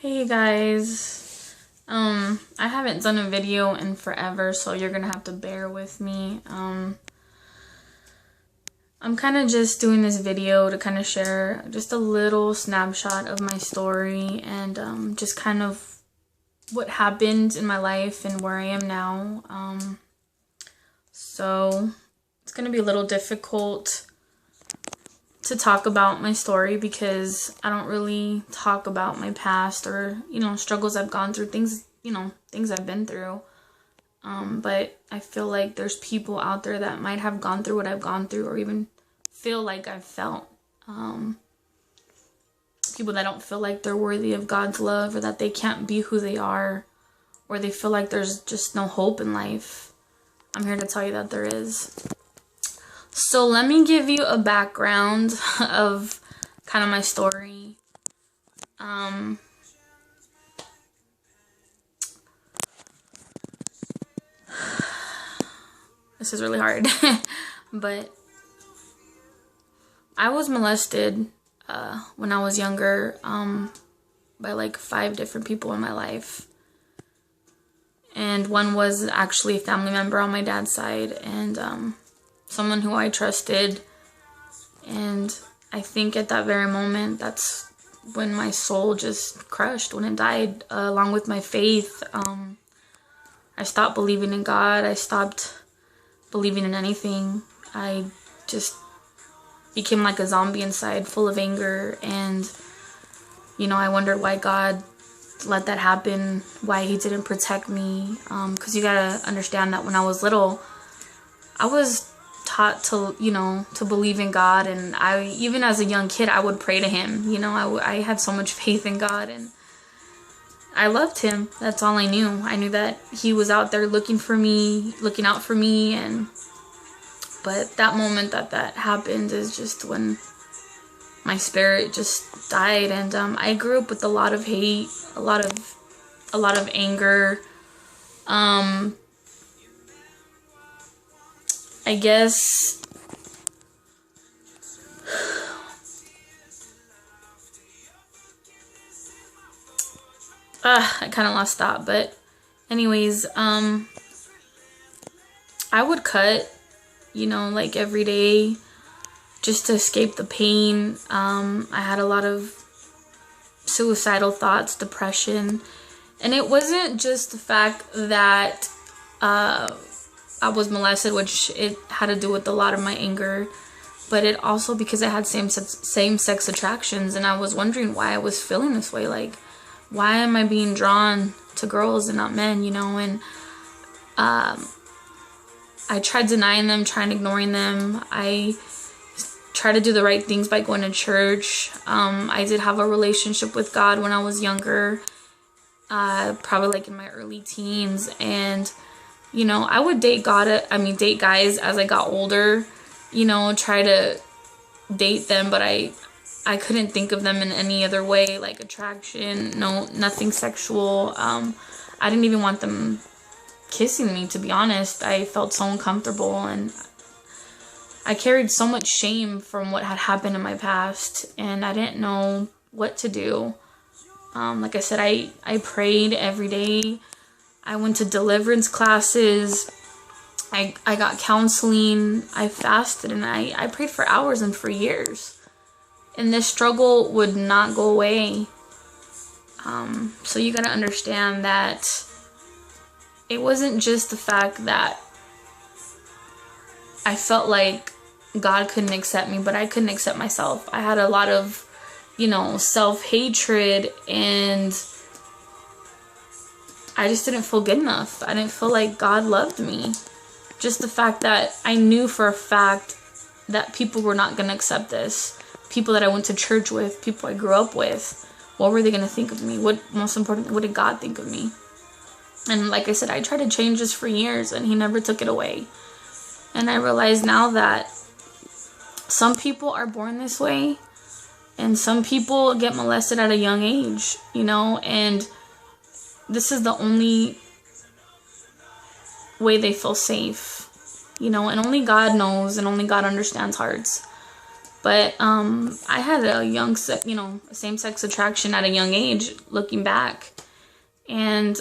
Hey guys, I haven't done a video in forever, so you're gonna have to bear with me. I'm kind of just doing this video to kind of share just a little snapshot of my story and just kind of what happened in my life and where I am now. So it's gonna be a little difficult to talk about my story because I don't really talk about my past or, struggles I've gone through, things I've been through. But I feel like there's people out there that might have gone through what I've gone through or even feel like I've felt. People that don't feel like they're worthy of God's love or that they can't be who they are or they feel like there's just no hope in life. I'm here to tell you that there is. So let me give you a background of kind of my story. This is really hard, but I was molested when I was younger by like 5 different people in my life. And one was actually a family member on my dad's side and someone who I trusted. And I think at that very moment, that's when my soul just crushed, when it died, along with my faith. I stopped believing in God. I stopped believing in anything. I just became like a zombie inside, full of anger. And, I wondered why God let that happen, why he didn't protect me. Because you gotta understand that when I was little, I was taught to, to believe in God. And even as a young kid, I would pray to him. I had so much faith in God and I loved him. That's all I knew. I knew that he was out there looking for me, looking out for me. But that moment that happened is just when my spirit just died. And I grew up with a lot of hate, a lot of anger. I guess I kind of lost that, but anyways, I would cut, like every day just to escape the pain. I had a lot of suicidal thoughts, depression, and it wasn't just the fact that I was molested, which it had to do with a lot of my anger, but it also because I had same-sex attractions, and I was wondering why I was feeling this way. Like, why am I being drawn to girls and not men, and I tried denying them, trying ignoring them. I tried to do the right things by going to church. I did have a relationship with God when I was younger, probably like in my early teens, and I would date guys as I got older, try to date them, but I couldn't think of them in any other way, like attraction, nothing sexual. I didn't even want them kissing me, to be honest. I felt so uncomfortable, and I carried so much shame from what had happened in my past, and I didn't know what to do. Like I said, I prayed every day. I went to deliverance classes. I got counseling. I fasted, and I prayed for hours and for years. And this struggle would not go away. So you gotta understand that it wasn't just the fact that I felt like God couldn't accept me, but I couldn't accept myself. I had a lot of, self-hatred, and I just didn't feel good enough. I didn't feel like God loved me. Just the fact that I knew for a fact that people were not going to accept this. People that I went to church with, people I grew up with, what were they going to think of me? Most importantly, what did God think of me? And like I said, I tried to change this for years, and he never took it away. And I realize now that some people are born this way, and some people get molested at a young age, and this is the only way they feel safe, and only God knows, and only God understands hearts. But I had a same-sex attraction at a young age, looking back. And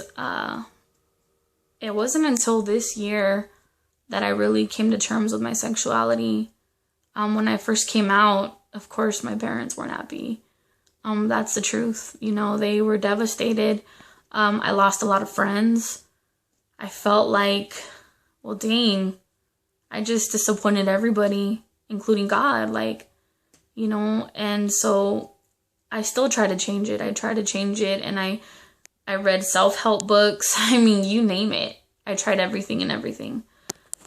it wasn't until this year that I really came to terms with my sexuality. When I first came out, of course, my parents weren't happy. That's the truth. They were devastated. I lost a lot of friends. I felt like, well, dang, I just disappointed everybody, including God, and so I still try to change it. I try to change it, and I read self-help books. I mean, you name it. I tried everything,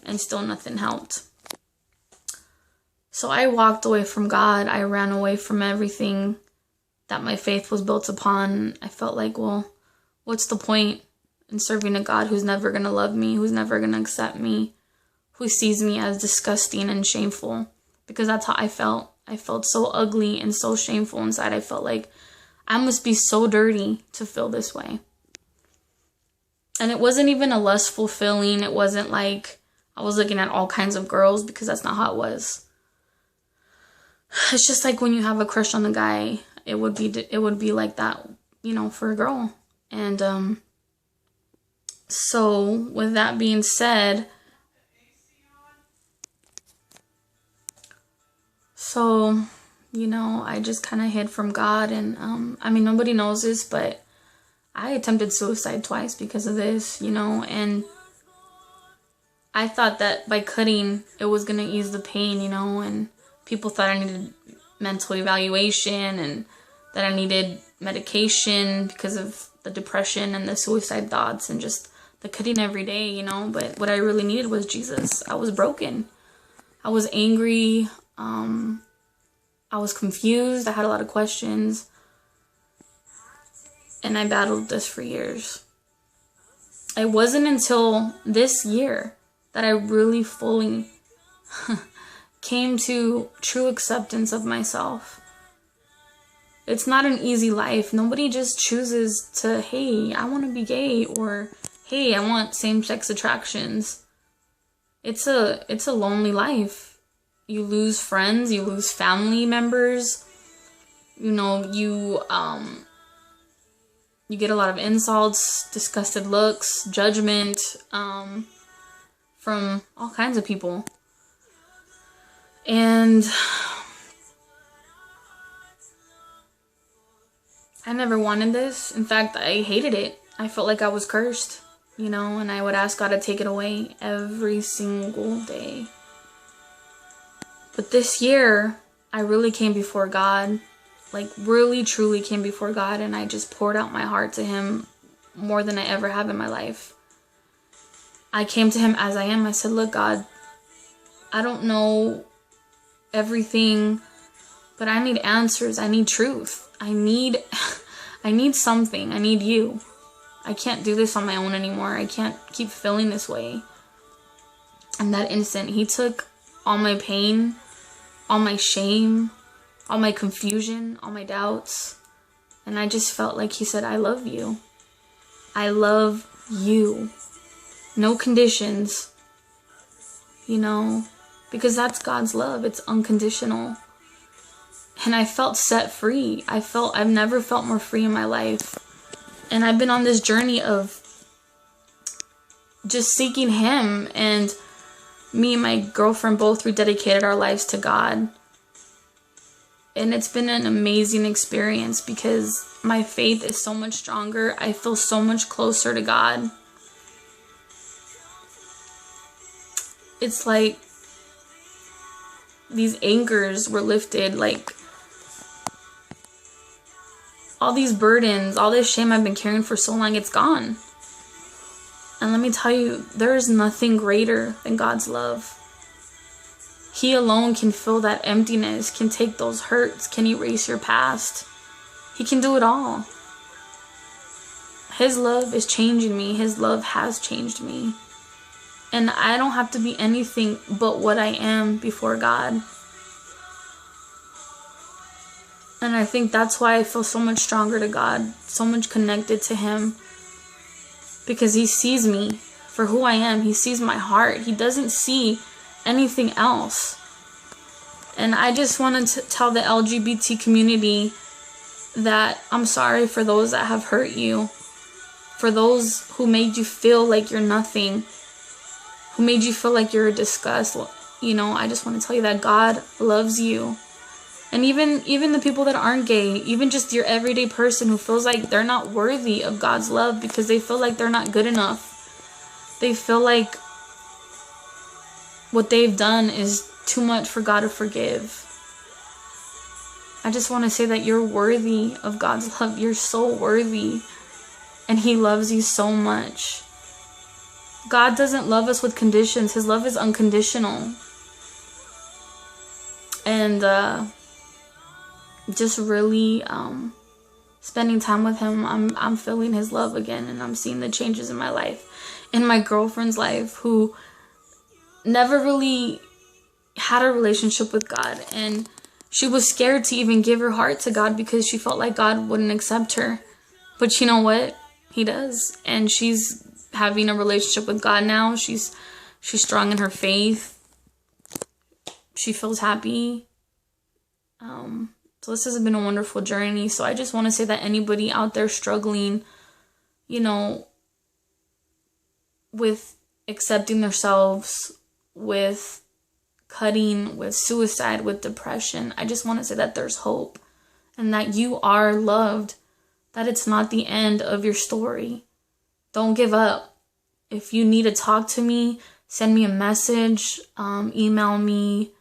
and still nothing helped. So I walked away from God. I ran away from everything that my faith was built upon. I felt like, well, what's the point in serving a God who's never going to love me, who's never going to accept me, who sees me as disgusting and shameful? Because that's how I felt. I felt so ugly and so shameful inside. I felt like I must be so dirty to feel this way. And it wasn't even a lustful feeling. It wasn't like I was looking at all kinds of girls, because that's not how it was. It's just like when you have a crush on the guy, it would be like that, for a girl. And so with that being said, I just kind of hid from God. And nobody knows this, but I attempted suicide twice because of this, and I thought that by cutting it was going to ease the pain, and people thought I needed mental evaluation and that I needed medication because of the depression and the suicide thoughts and just the cutting every day, but what I really needed was Jesus. I was broken. I was angry. I was confused. I had a lot of questions. And I battled this for years. It wasn't until this year that I really fully came to true acceptance of myself. It's not an easy life. Nobody just chooses to, hey, I want to be gay, or hey, I want same-sex attractions. It's a lonely life. You lose friends, you lose family members. You get a lot of insults, disgusted looks, judgment from all kinds of people. And I never wanted this. In fact, I hated it. I felt like I was cursed, and I would ask God to take it away every single day. But this year, I really came before God, really truly came before God, and I just poured out my heart to Him more than I ever have in my life. I came to Him as I am. I said, look, God, I don't know everything, but I need answers. I need truth. I need something. I need you. I can't do this on my own anymore. I can't keep feeling this way. And that instant, He took all my pain, all my shame, all my confusion, all my doubts. And I just felt like He said, I love you. I love you. No conditions. Because that's God's love. It's unconditional. And I felt set free. I've never felt more free in my life. And I've been on this journey of just seeking Him. And me and my girlfriend both rededicated our lives to God. And it's been an amazing experience because my faith is so much stronger. I feel so much closer to God. It's like these anchors were lifted, all these burdens, all this shame I've been carrying for so long, it's gone. And let me tell you, there is nothing greater than God's love. He alone can fill that emptiness, can take those hurts, can erase your past. He can do it all. His love is changing me. His love has changed me. And I don't have to be anything but what I am before God. And I think that's why I feel so much stronger to God, so much connected to Him. Because He sees me for who I am. He sees my heart. He doesn't see anything else. And I just wanted to tell the LGBT community that I'm sorry for those that have hurt you, for those who made you feel like you're nothing, who made you feel like you're a disgust. You know, I just want to tell you that God loves you. And even the people that aren't gay, even just your everyday person who feels like they're not worthy of God's love because they feel like they're not good enough. They feel like what they've done is too much for God to forgive. I just want to say that you're worthy of God's love. You're so worthy. And He loves you so much. God doesn't love us with conditions. His love is unconditional. And just really spending time with Him, I'm feeling His love again, and I'm seeing the changes in my life. In my girlfriend's life, who never really had a relationship with God, and she was scared to even give her heart to God because she felt like God wouldn't accept her. But you know what? He does. And she's having a relationship with God now. She's strong in her faith. She feels happy. So this has been a wonderful journey. So I just want to say that anybody out there struggling, you know, with accepting themselves, with cutting, with suicide, with depression, I just want to say that there's hope and that you are loved, that it's not the end of your story. Don't give up. If you need to talk to me, send me a message, email me.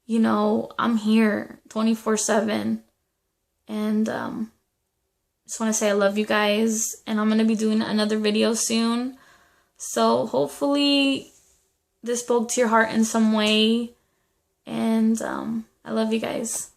You know, I'm here 24/7. And just want to say I love you guys. And I'm going to be doing another video soon. So hopefully this spoke to your heart in some way. And I love you guys.